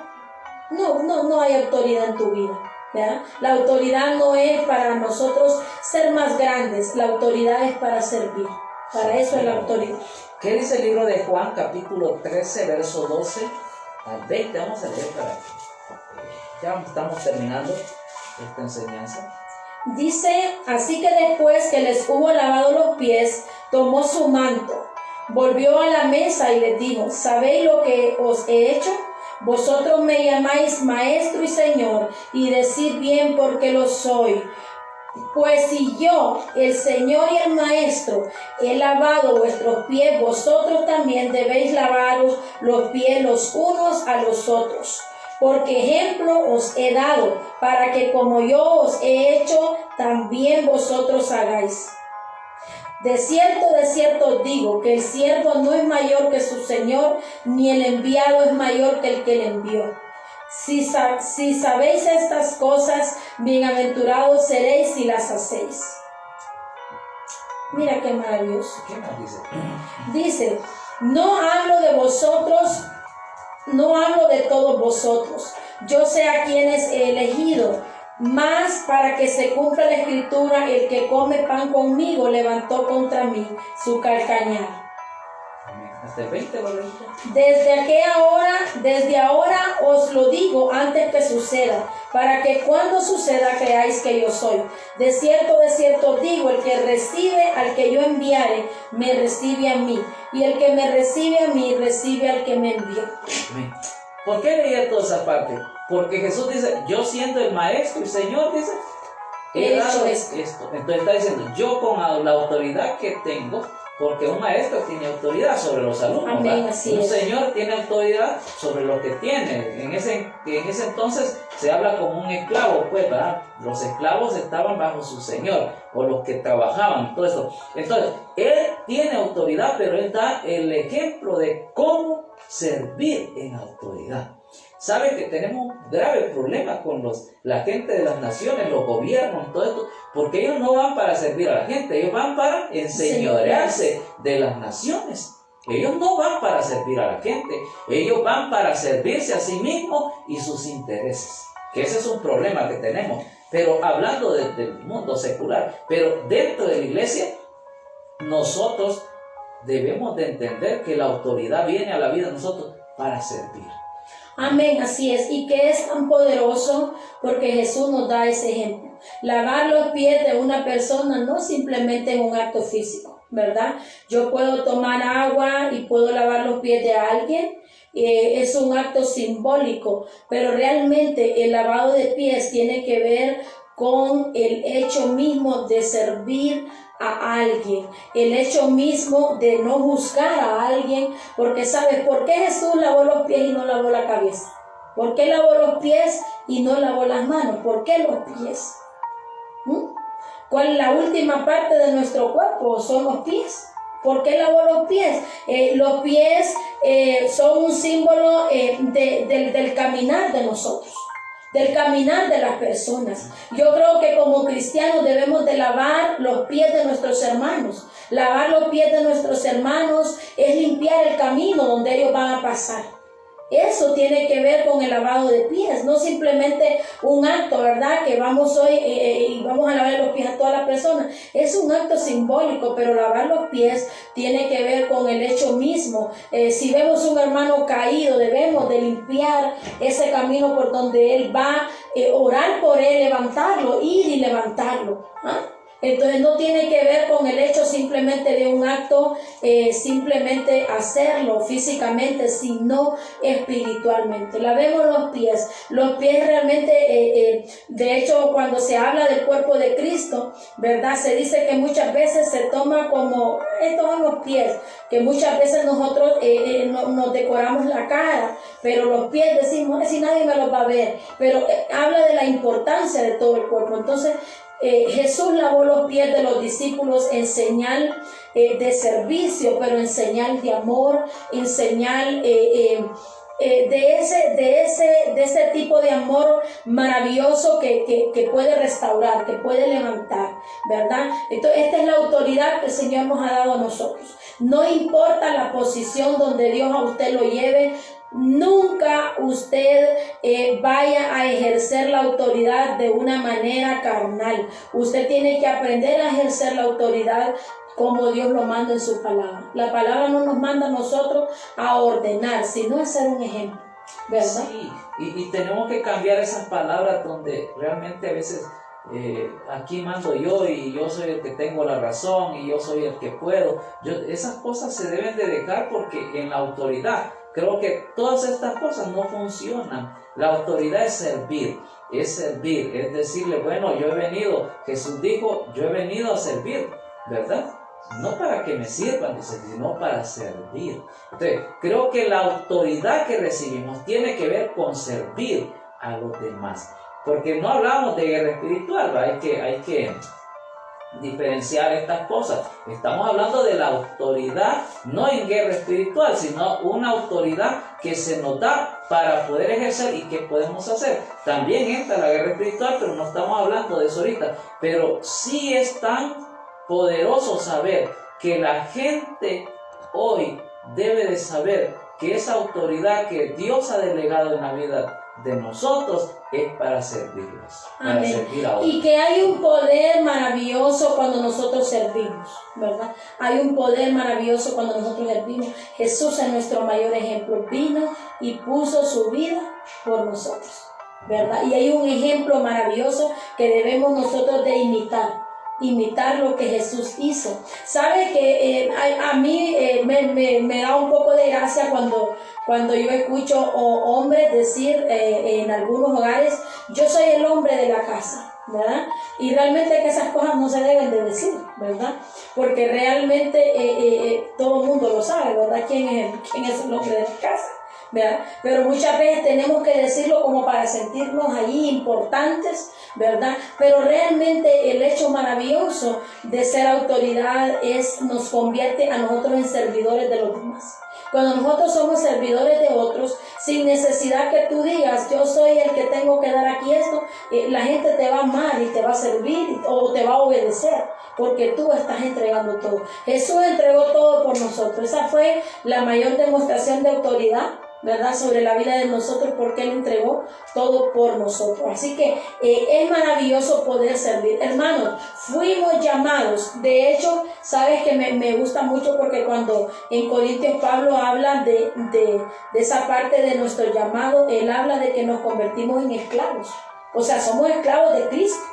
[SPEAKER 1] no hay autoridad en tu vida, ¿verdad? La autoridad no es para nosotros ser más grandes, la autoridad es para servir. Para eso es la autoridad.
[SPEAKER 2] ¿Qué dice el libro de Juan, capítulo 13, verso 12 al 20? Vamos a leer para que ya estamos terminando esta enseñanza.
[SPEAKER 1] Dice, así que después que les hubo lavado los pies, tomó su manto, volvió a la mesa y les dijo, ¿sabéis lo que os he hecho? Vosotros me llamáis maestro y señor, y decid bien porque lo soy. Pues si yo, el Señor y el Maestro, he lavado vuestros pies, vosotros también debéis lavaros los pies los unos a los otros. Porque ejemplo os he dado, para que como yo os he hecho, también vosotros hagáis. De cierto os digo, que el siervo no es mayor que su Señor, ni el enviado es mayor que el que le envió. Si sabéis estas cosas, bienaventurados seréis si las hacéis. Mira qué maravilloso.
[SPEAKER 2] ¿Qué más dice?
[SPEAKER 1] Dice, no hablo de vosotros, no hablo de todos vosotros. Yo sé a quienes he elegido, mas para que se cumpla la escritura, el que come pan conmigo levantó contra mí su calcañar.
[SPEAKER 2] Hasta el 20 lo leí.
[SPEAKER 1] Desde ahora os lo digo antes que suceda, para que cuando suceda creáis que yo soy. De cierto os digo, el que recibe al que yo enviare, me recibe a mí, y el que me recibe a mí, recibe al que me envió.
[SPEAKER 2] ¿Por qué leía toda esa parte? Porque Jesús dice, yo siendo el maestro y Señor, dice, he dado esto. Entonces está diciendo, yo con la autoridad que tengo, porque un maestro tiene autoridad sobre los alumnos.
[SPEAKER 1] Amén,
[SPEAKER 2] un señor tiene autoridad sobre lo que tiene. En ese entonces se habla como un esclavo, pues, ¿verdad? Los esclavos estaban bajo su señor, o los que trabajaban, todo esto. Entonces, él tiene autoridad, pero él da el ejemplo de cómo servir en autoridad. ¿Sabe que tenemos un grave problema con la gente de las naciones, los gobiernos, todo esto? Porque ellos no van para servir a la gente, ellos van para enseñorearse de las naciones. Ellos no van para servir a la gente, ellos van para servirse a sí mismos y sus intereses. Que ese es un problema que tenemos. Pero hablando del mundo secular, pero dentro de la iglesia, nosotros debemos de entender que la autoridad viene a la vida de nosotros para servir.
[SPEAKER 1] Amén, así es. Y que es tan poderoso porque Jesús nos da ese ejemplo. Lavar los pies de una persona no simplemente es un acto físico, ¿verdad? Yo puedo tomar agua y puedo lavar los pies de alguien. Es un acto simbólico, pero realmente el lavado de pies tiene que ver con el hecho mismo de servir a alguien, el hecho mismo de no juzgar a alguien, porque ¿sabes por qué Jesús lavó los pies y no lavó la cabeza? ¿Por qué lavó los pies y no lavó las manos? ¿Por qué los pies? ¿Cuál es la última parte de nuestro cuerpo? Son los pies. ¿Por qué lavó los pies? Los pies son un símbolo del caminar de nosotros, del caminar de las personas. Yo creo que como cristianos debemos de lavar los pies de nuestros hermanos. Lavar los pies de nuestros hermanos es limpiar el camino donde ellos van a pasar. Eso tiene que ver con el lavado de pies, no simplemente un acto, ¿verdad? Que vamos hoy y vamos a lavar los pies a todas las personas. Es un acto simbólico, pero lavar los pies tiene que ver con el hecho mismo. Si vemos un hermano caído, debemos de limpiar ese camino por donde él va, orar por él, levantarlo, ir y levantarlo. Entonces no tiene que ver con el hecho simplemente simplemente de un acto, simplemente hacerlo físicamente, sino espiritualmente. Lavemos los pies realmente, de hecho, cuando se habla del cuerpo de Cristo, ¿verdad? Se dice que muchas veces se toma como, estos son los pies, que muchas veces nosotros nos decoramos la cara, pero los pies decimos, si nadie me los va a ver, pero habla de la importancia de todo el cuerpo. Entonces, Jesús lavó los pies de los discípulos en señal de servicio, pero en señal de amor, en señal de ese tipo de amor maravilloso que puede restaurar, que puede levantar, ¿verdad? Entonces, esta es la autoridad que el Señor nos ha dado a nosotros. No importa la posición donde Dios a usted lo lleve, nunca usted vaya a ejercer la autoridad de una manera carnal. Usted tiene que aprender a ejercer la autoridad como Dios lo manda en su palabra. La palabra no nos manda a nosotros a ordenar, sino a ser un ejemplo, ¿verdad?
[SPEAKER 2] Sí, y tenemos que cambiar esas palabras donde realmente a veces aquí mando yo y yo soy el que tengo la razón y yo soy el que puedo. Esas cosas se deben de dejar, porque en la autoridad creo que todas estas cosas no funcionan. La autoridad es servir, es decirle, bueno, yo he venido, Jesús dijo, yo he venido a servir, ¿verdad? No para que me sirvan, sino para servir. Entonces, creo que la autoridad que recibimos tiene que ver con servir a los demás. Porque no hablamos de guerra espiritual, ¿va? Hay que diferenciar estas cosas. Estamos hablando de la autoridad, no en guerra espiritual, sino una autoridad que se nos da para poder ejercer. ¿Y qué podemos hacer? También entra la guerra espiritual, pero no estamos hablando de eso ahorita. Pero sí es tan poderoso saber que la gente hoy debe de saber que esa autoridad que Dios ha delegado en la vida de nosotros es para servirlos, para servir a otros.
[SPEAKER 1] Y que hay un poder maravilloso cuando nosotros servimos, ¿verdad? Hay un poder maravilloso cuando nosotros servimos. Jesús es nuestro mayor ejemplo, vino y puso su vida por nosotros, ¿verdad? Y hay un ejemplo maravilloso que debemos nosotros de imitar lo que Jesús hizo. Sabe que a mí me da un poco de gracia cuando yo escucho hombres decir en algunos hogares, yo soy el hombre de la casa, ¿verdad? Y realmente que esas cosas no se deben de decir, ¿verdad? Porque realmente todo el mundo lo sabe, ¿verdad? ¿Quién es el hombre de la casa? ¿Verdad? Pero muchas veces tenemos que decirlo como para sentirnos ahí importantes, ¿verdad? Pero realmente el hecho maravilloso de ser autoridad nos convierte a nosotros en servidores de los demás. Cuando nosotros somos servidores de otros, sin necesidad que tú digas, yo soy el que tengo que dar aquí esto, la gente te va a amar y te va a servir o te va a obedecer, porque tú estás entregando todo. Jesús entregó todo por nosotros. Esa fue la mayor demostración de autoridad, ¿verdad? Sobre la vida de nosotros, porque Él entregó todo por nosotros. Así que es maravilloso poder servir. Hermanos, fuimos llamados. De hecho, sabes que me gusta mucho, porque cuando en Corintios Pablo habla de esa parte de nuestro llamado, él habla de que nos convertimos en esclavos. O sea, somos esclavos de Cristo.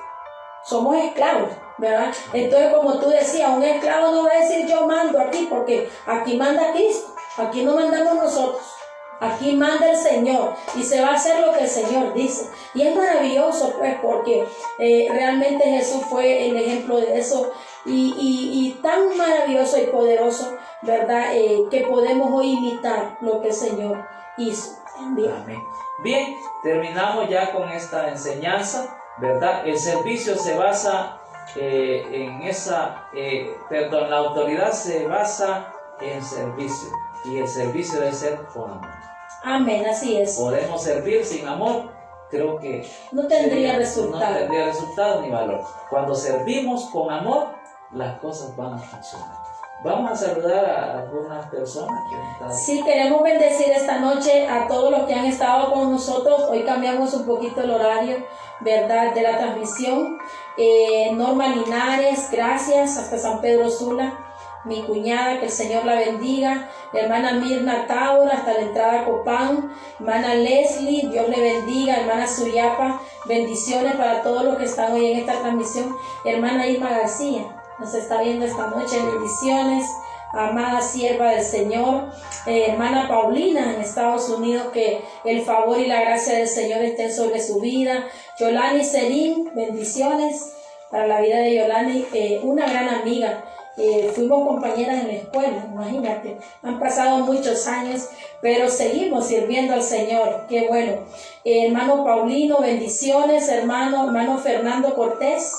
[SPEAKER 1] Somos esclavos, ¿verdad? Entonces, como tú decías, un esclavo no va a decir yo mando aquí, porque aquí manda Cristo. Aquí no mandamos nosotros. Aquí manda el Señor y se va a hacer lo que el Señor dice. Y es maravilloso, pues, porque realmente Jesús fue el ejemplo de eso, y tan maravilloso y poderoso, ¿verdad? Que podemos hoy imitar lo que el Señor hizo.
[SPEAKER 2] Amén. Bien, terminamos ya con esta enseñanza, ¿verdad? El servicio se basa la autoridad se basa en servicio, y el servicio debe ser con amor.
[SPEAKER 1] Amén, así es.
[SPEAKER 2] Podemos servir sin amor, creo que
[SPEAKER 1] no tendría resultado.
[SPEAKER 2] No tendría resultado ni valor. Cuando servimos con amor, las cosas van a funcionar. Vamos a saludar a algunas personas que han estado.
[SPEAKER 1] Sí, queremos bendecir esta noche a todos los que han estado con nosotros. Hoy cambiamos un poquito el horario, ¿verdad?, de la transmisión. Norma Linares, gracias, hasta San Pedro Sula. Mi cuñada, que el Señor la bendiga. Hermana Mirna Taura, hasta la entrada a Copán. Hermana Leslie, Dios le bendiga. Hermana Suyapa, bendiciones para todos los que están hoy en esta transmisión. Hermana Irma García, nos está viendo esta noche. Bendiciones, amada sierva del Señor, hermana Paulina en Estados Unidos, que el favor y la gracia del Señor estén sobre su vida. Yolani Serín, bendiciones para la vida de Yolani, una gran amiga. Fuimos compañeras en la escuela, imagínate, han pasado muchos años, pero seguimos sirviendo al Señor, qué bueno. Hermano Paulino, bendiciones, hermano Fernando Cortés,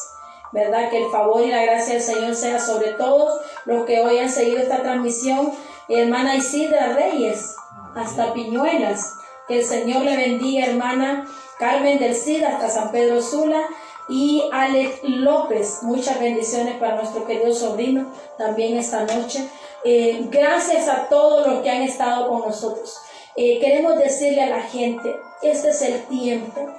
[SPEAKER 1] verdad, que el favor y la gracia del Señor sea sobre todos los que hoy han seguido esta transmisión. Hermana Isidra Reyes, hasta Piñuelas, que el Señor le bendiga. Hermana Carmen del Cid, hasta San Pedro Sula. Y Alex López, muchas bendiciones para nuestro querido sobrino también esta noche. Gracias a todos los que han estado con nosotros. Queremos decirle a la gente, este es el tiempo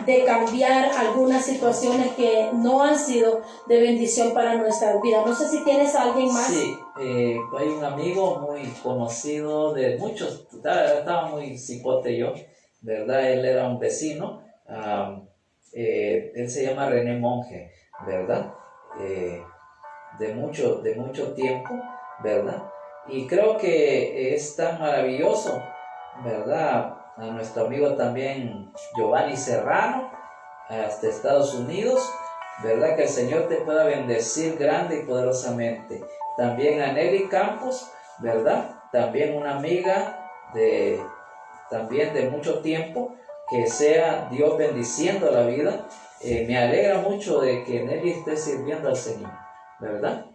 [SPEAKER 1] de cambiar algunas situaciones que no han sido de bendición para nuestras vidas. No sé si tienes a alguien más.
[SPEAKER 2] Sí, hay un amigo muy conocido de muchos, estaba muy cipote yo, ¿verdad? Él era un vecino. Él se llama René Monge, ¿verdad? De mucho tiempo, ¿verdad? Y creo que es tan maravilloso, ¿verdad? A nuestro amigo también Giovanni Serrano, hasta Estados Unidos, ¿verdad? Que el Señor te pueda bendecir grande y poderosamente. También a Nelly Campos, ¿verdad? También una amiga también de mucho tiempo. Que sea Dios bendiciendo la vida. Me alegra mucho de que Nelly esté sirviendo al Señor, ¿verdad?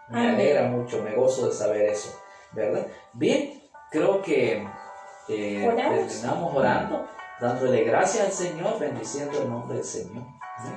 [SPEAKER 2] Me alegra mucho, me gozo de saber eso, ¿verdad? Bien, creo que terminamos orando, dándole gracias al Señor, bendiciendo el nombre del Señor.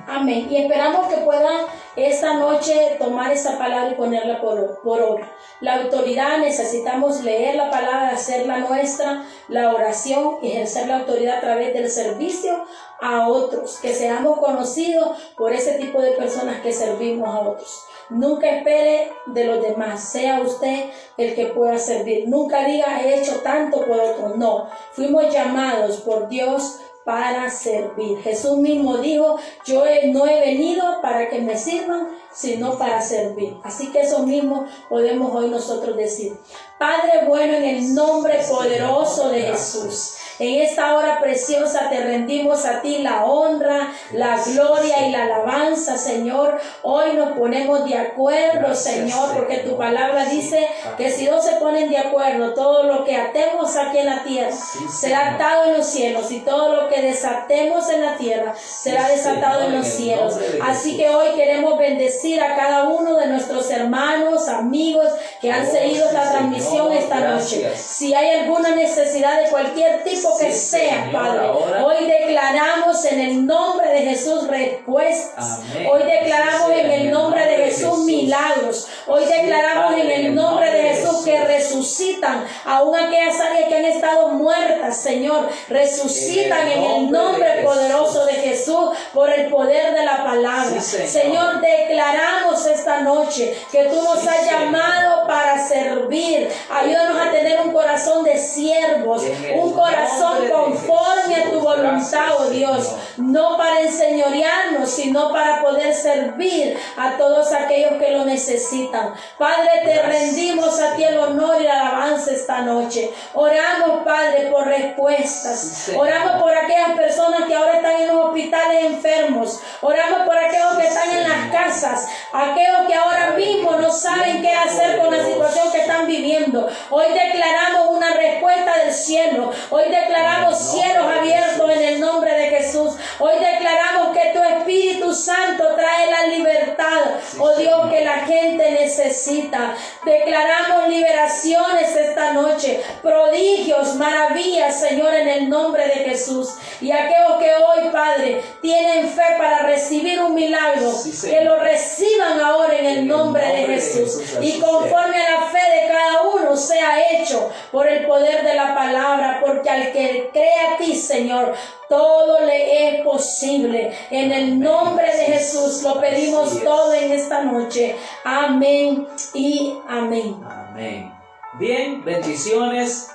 [SPEAKER 1] Amén. Y esperamos que puedan esta noche tomar esa palabra y ponerla por obra. La autoridad, necesitamos leer la palabra, hacerla nuestra, la oración, ejercer la autoridad a través del servicio a otros, que seamos conocidos por ese tipo de personas que servimos a otros. Nunca espere de los demás, sea usted el que pueda servir. Nunca diga, he hecho tanto por otros. No, fuimos llamados por Dios para servir. Jesús mismo dijo, yo no he venido para que me sirvan, sino para servir. Así que eso mismo podemos hoy nosotros decir. Padre bueno, en el nombre poderoso de Jesús, en esta hora preciosa te rendimos a ti la honra, la gloria y la alabanza, Señor. Hoy nos ponemos de acuerdo, Señor, porque tu palabra dice que si no se ponen de acuerdo, todo lo que atemos aquí en la tierra será atado en los cielos, y todo lo que desatemos en la tierra será desatado en los cielos. Así que hoy queremos bendecir a cada uno de nuestros hermanos, amigos que han seguido esta transmisión esta noche. Si hay alguna necesidad de cualquier tipo que sea, Padre, hoy declaramos en el nombre de Jesús respuestas. Hoy declaramos en el nombre de Jesús milagros. Hoy declaramos en el nombre de Jesús que resucitan aún aquellas áreas que han estado muertas, Señor. Resucitan en el nombre poderoso de Jesús por el poder de la palabra. Señor, declaramos esta noche que tú nos has llamado para servir. Ayúdanos a tener un corazón de siervos, un corazón conforme a tu voluntad, oh Dios, no para enseñorearnos, sino para poder servir a todos aquellos que lo necesitan. Padre, te rendimos a ti el honor y la alabanza esta noche. Oramos, Padre, por respuestas. Oramos por aquellas personas que ahora están en los hospitales enfermos. Oramos por aquellos que están en las casas, aquellos que ahora mismo no saben qué hacer con la situación que están viviendo. Hoy declaramos una respuesta del cielo. Hoy declaramos cielos abiertos en el nombre de Jesús. Hoy declaramos que tu Espíritu Santo trae la libertad, oh Dios, que la gente necesita. Declaramos liberaciones esta noche, prodigios, maravillas, Señor, en el nombre de Jesús. Y aquellos que hoy, Padre, tienen fe para recibir un milagro, que lo reciban ahora en el nombre de Jesús. Y conforme a la fe de cada uno sea hecho por el poder de la palabra, porque al que cree a ti, Señor, todo le es posible. En el nombre de Jesús lo pedimos todo en esta noche. Amén y amén.
[SPEAKER 2] Amén. Bien, bendiciones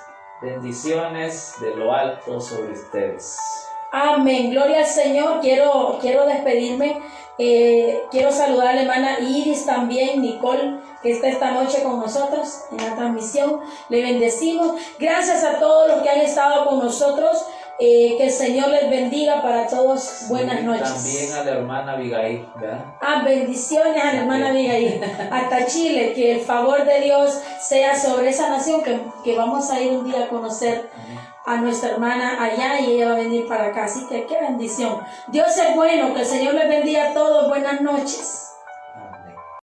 [SPEAKER 2] de lo alto sobre ustedes.
[SPEAKER 1] Amén, gloria al Señor. Quiero despedirme Quiero saludar a la hermana Iris también, Nicole, que está esta noche con nosotros en la transmisión. Le bendecimos. Gracias a todos los que han estado con nosotros. Que el Señor les bendiga para todos. Buenas noches.
[SPEAKER 2] También a la hermana Abigail, ¿verdad?
[SPEAKER 1] Bendiciones a la hermana Abigail. Hasta Chile. Que el favor de Dios sea sobre esa nación que vamos a ir un día a conocer a nuestra hermana allá y ella va a venir para acá. Así que qué bendición. Dios es bueno. Que el Señor les bendiga a todos. Buenas noches.